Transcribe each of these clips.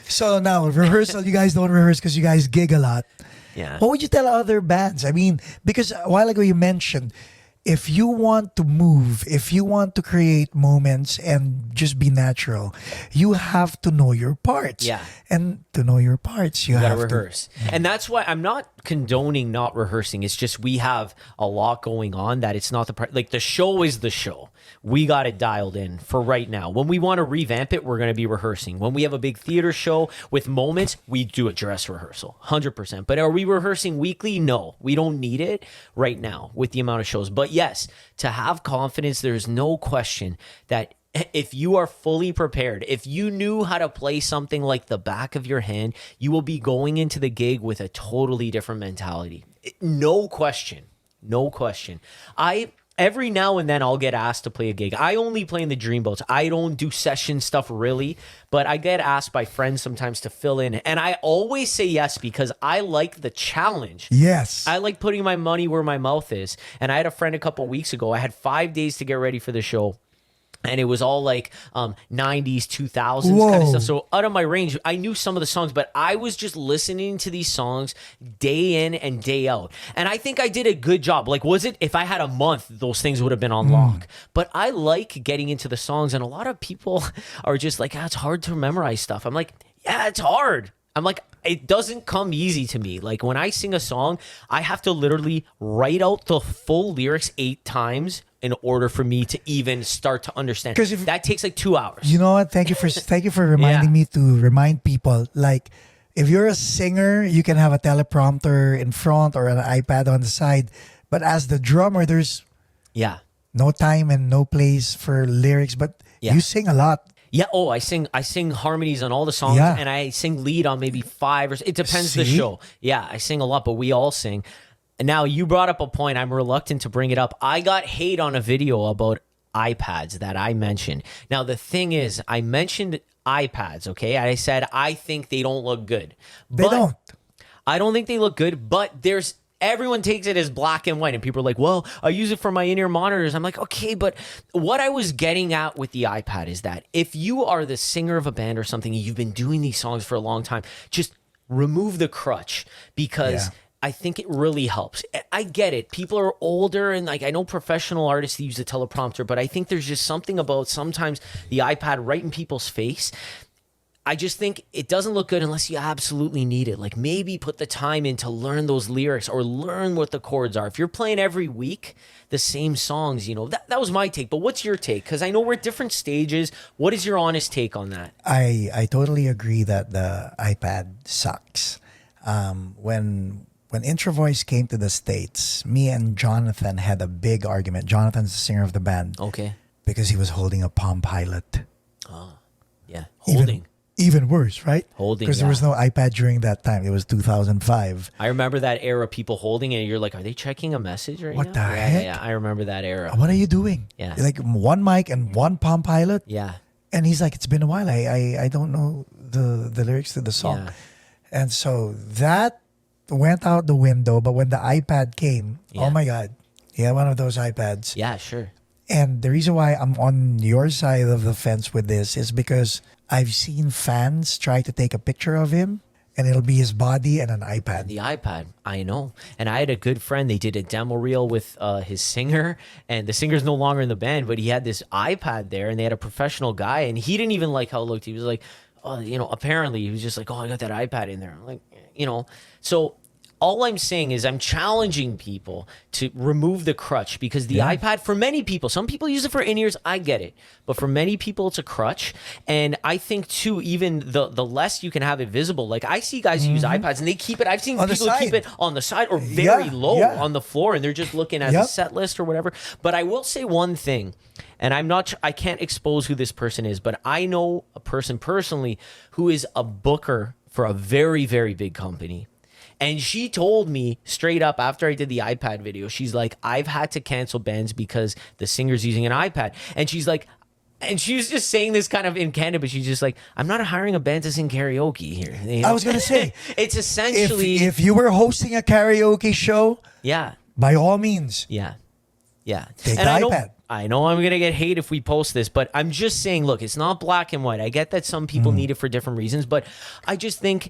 So now, rehearsal, you guys don't rehearse because you guys gig a lot. Yeah. What would you tell other bands? I mean, because a while ago you mentioned, if you want to move, if you want to create moments and just be natural, you have to know your parts. Yeah. And to know your parts, you gotta have rehearse. And that's why I'm not condoning not rehearsing. It's just we have a lot going on that it's not like the show is the show. We got it dialed in for right now. When we want to revamp it, we're going to be rehearsing. When we have a big theater show with moments, we do a dress rehearsal, 100%. But are we rehearsing weekly? No, we don't need it right now with the amount of shows. But yes, to have confidence, there's no question that if you are fully prepared, if you knew how to play something like the back of your hand, you will be going into the gig with a totally different mentality. No question. No question. Every now and then I'll get asked to play a gig. I only play in the Dreamboats. I don't do session stuff really, but I get asked by friends sometimes to fill in. And I always say yes because I like the challenge. Yes. I like putting my money where my mouth is. And I had a friend a couple weeks ago. I had 5 days to get ready for the show. And it was all like 90s, 2000s kind of stuff. So out of my range, I knew some of the songs, but I was just listening to these songs day in and day out. And I think I did a good job. Like, was it, if I had a month, those things would have been on lock. But I like getting into the songs. And a lot of people are just like, it's hard to memorize stuff. I'm like, yeah, it's hard. I'm like, it doesn't come easy to me. Like when I sing a song, I have to literally write out the full lyrics 8 times in order for me to even start to understand. Because that takes like 2 hours. You know what? Thank you for reminding me to remind people. Like, if you're a singer, you can have a teleprompter in front or an iPad on the side. But as the drummer, there's no time and no place for lyrics. But you sing a lot. Yeah. Oh, I sing harmonies on all the songs, and I sing lead on maybe 5 or it depends the show. Yeah, I sing a lot, but we all sing. And now you brought up a point. I'm reluctant to bring it up. I got hate on a video about iPads that I mentioned. Now the thing is, I mentioned iPads. Okay, I said I think they don't look good. They don't. I don't think they look good. But everyone takes it as black and white, and people are like, well, I use it for my in-ear monitors. I'm like, okay, but what I was getting at with the iPad is that if you are the singer of a band or something, and you've been doing these songs for a long time, just remove the crutch because I think it really helps. I get it. People are older, and like I know professional artists use the teleprompter, but I think there's just something about sometimes the iPad right in people's face. I just think it doesn't look good unless you absolutely need it. Like maybe put the time in to learn those lyrics or learn what the chords are. If you're playing every week the same songs, that was my take. But what's your take? Because I know we're at different stages. What is your honest take on that? I totally agree that the iPad sucks. When Intro Voice came to the States, me and Jonathan had a big argument. Jonathan's the singer of the band. Okay. Because he was holding a Palm Pilot. Oh, yeah. Holding. Even worse, right? Holding. Because there was no iPad during that time. It was 2005. I remember that era, people holding it, and you're like, are they checking a message right now? What the heck? Yeah, I remember that era. What are you doing? Yeah. Like one mic and one Palm Pilot? Yeah. And he's like, it's been a while. I don't know the lyrics to the song. Yeah. And so that went out the window. But when the iPad came, oh my God. Yeah, one of those iPads. Yeah, sure. And the reason why I'm on your side of the fence with this is because I've seen fans try to take a picture of him and it'll be his body and an iPad. The iPad, I know. And I had a good friend. They did a demo reel with his singer, and the singer's no longer in the band, but he had this iPad there, and they had a professional guy, and he didn't even like how it looked. He was like, oh, apparently he was just like, oh, I got that iPad in there. I'm like, so all I'm saying is I'm challenging people to remove the crutch because the iPad, for many people, some people use it for in-ears, I get it. But for many people, it's a crutch. And I think, too, even the less you can have it visible. Like, I see guys who use iPads and they keep it. I've seen people keep it on the side or very low on the floor, and they're just looking at the set list or whatever. But I will say one thing, and I can't expose who this person is, but I know a person personally who is a booker for a very, very big company. And she told me straight up after I did the iPad video, she's like, I've had to cancel bands because the singer's using an iPad. And she's like, and she was just saying this kind of in Canada, but she's just like, I'm not hiring a band to sing karaoke here. I was going to say. It's essentially. If you were hosting a karaoke show. Yeah. By all means. Yeah. Yeah. Take And the I know, iPad. I know I'm going to get hate if we post this, but I'm just saying, look, it's not black and white. I get that some people need it for different reasons, but I just think,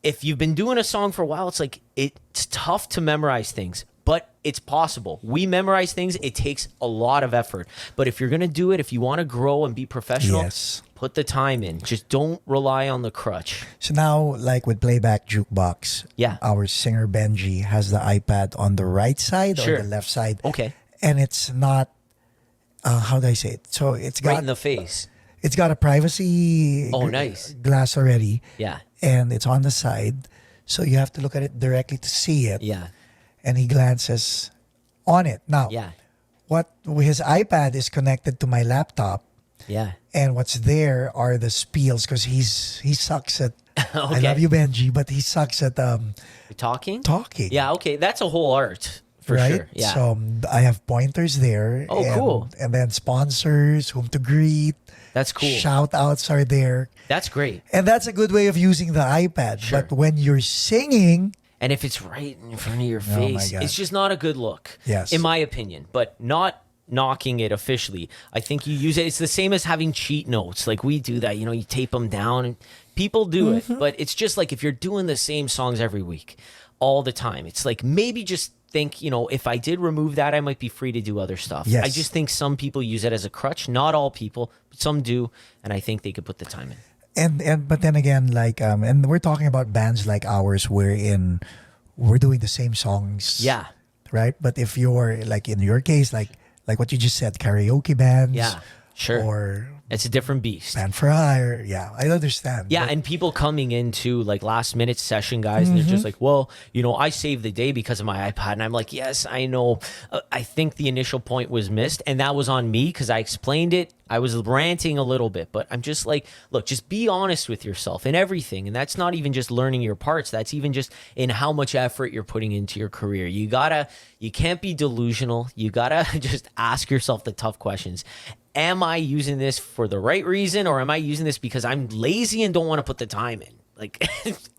if you've been doing a song for a while, it's like, it's tough to memorize things, but it's possible. We memorize things. It takes a lot of effort, but if you're going to do it, if you want to grow and be professional, Yes. put the time in. Just don't rely on the crutch. So now, like with Playback Jukebox, Yeah. our singer Benji has the iPad on the right side Sure. or the left side. Okay. And it's not, how do I say it? So it's Right got in the face. it's got a privacy Oh, nice. glass already. Yeah. And it's on the side. So you have to look at it directly to see it. Yeah. And he glances on it. Now, Yeah. his iPad is connected to my laptop. Yeah. And what's there are the spiels because he sucks at. I Okay. love you, Benji, but he sucks at Talking? talking. Yeah, okay. That's a whole art for right? sure. Yeah. So I have pointers there. Oh, and, cool. And then sponsors, whom to greet. That's cool. Shout outs are there. That's great. And that's a good way of using the iPad. Sure. But when you're singing, And if it's right in front of your Oh my face, God. it's just not a good look. Yes. In my opinion, but not knocking it officially. I think you use it. It's the same as having cheat notes. Like we do that, you tape them down and people do Mm-hmm. it. But it's just like if you're doing the same songs every week, all the time, it's like maybe just think, if I did remove that, I might be free to do other stuff. Yes. I just think some people use it as a crutch. Not all people, but some do. And I think they could put the time in. and but then again, like and we're talking about bands like ours wherein we're doing the same songs. Yeah. Right? But if you're like in your case, like what you just said, karaoke bands. Yeah. Sure. Or It's a different beast. band for hire. Yeah, I understand. Yeah, But- and people coming into like last minute session guys, and they're just like, well, I saved the day because of my iPad. And I'm like, yes, I know. I think the initial point was missed, and that was on me because I explained it. I was ranting a little bit, but I'm just like, look, just be honest with yourself in everything. And that's not even just learning your parts. That's even just in how much effort you're putting into your career. You can't be delusional. You gotta just ask yourself the tough questions. Am I using this for the right reason, or am I using this because I'm lazy and don't want to put the time in? Like,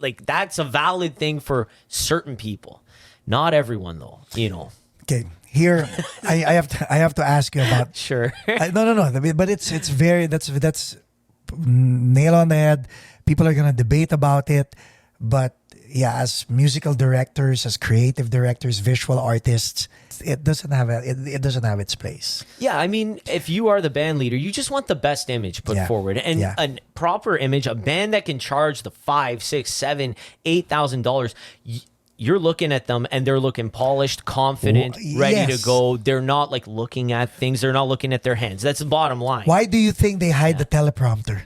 like that's a valid thing for certain people. Not everyone though, Okay, here I have to ask you about. Sure. No. But it's very that's nail on the head. People are gonna debate about it, but yeah, as musical directors, as creative directors, visual artists, it doesn't have its place. Yeah, I mean, if you are the band leader, you just want the best image put Yeah. forward, and Yeah. a proper image. A band that can charge the $5, $6, $7, $8,000. You're looking at them and they're looking polished, confident, ready Yes. to go. They're not like looking at things. They're not looking at their hands. That's the bottom line. Why do you think they hide the teleprompter?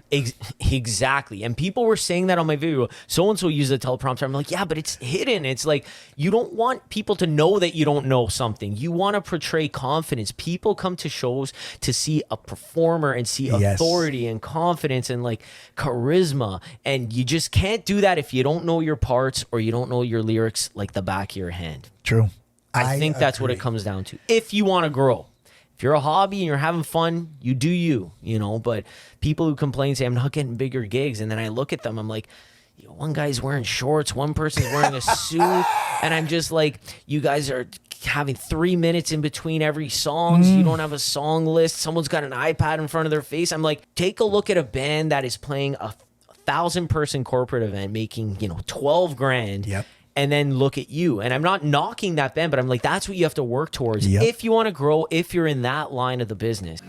Exactly. And people were saying that on my video. So-and-so used the teleprompter. I'm like, yeah, but it's hidden. It's like, you don't want people to know that you don't know something. You want to portray confidence. People come to shows to see a performer and see Yes. authority and confidence and like charisma. And you just can't do that if you don't know your parts or you don't know your lyrics like the back of your hand. True. I think that's what it agree. comes down to. If you want to grow. If you're a hobby and you're having fun, you do you, but people who complain say I'm not getting bigger gigs, and then I look at them, I'm like, one guy's wearing shorts, one person's wearing a suit, and I'm just like, you guys are having 3 minutes in between every song. You don't have a song list. Someone's got an iPad in front of their face. I'm like, take a look at a band that is playing a 1,000-person corporate event making 12 grand. Yep. And then look at you. And I'm not knocking that band, but I'm like, that's what you have to work towards Yep. if you want to grow, if you're in that line of the business.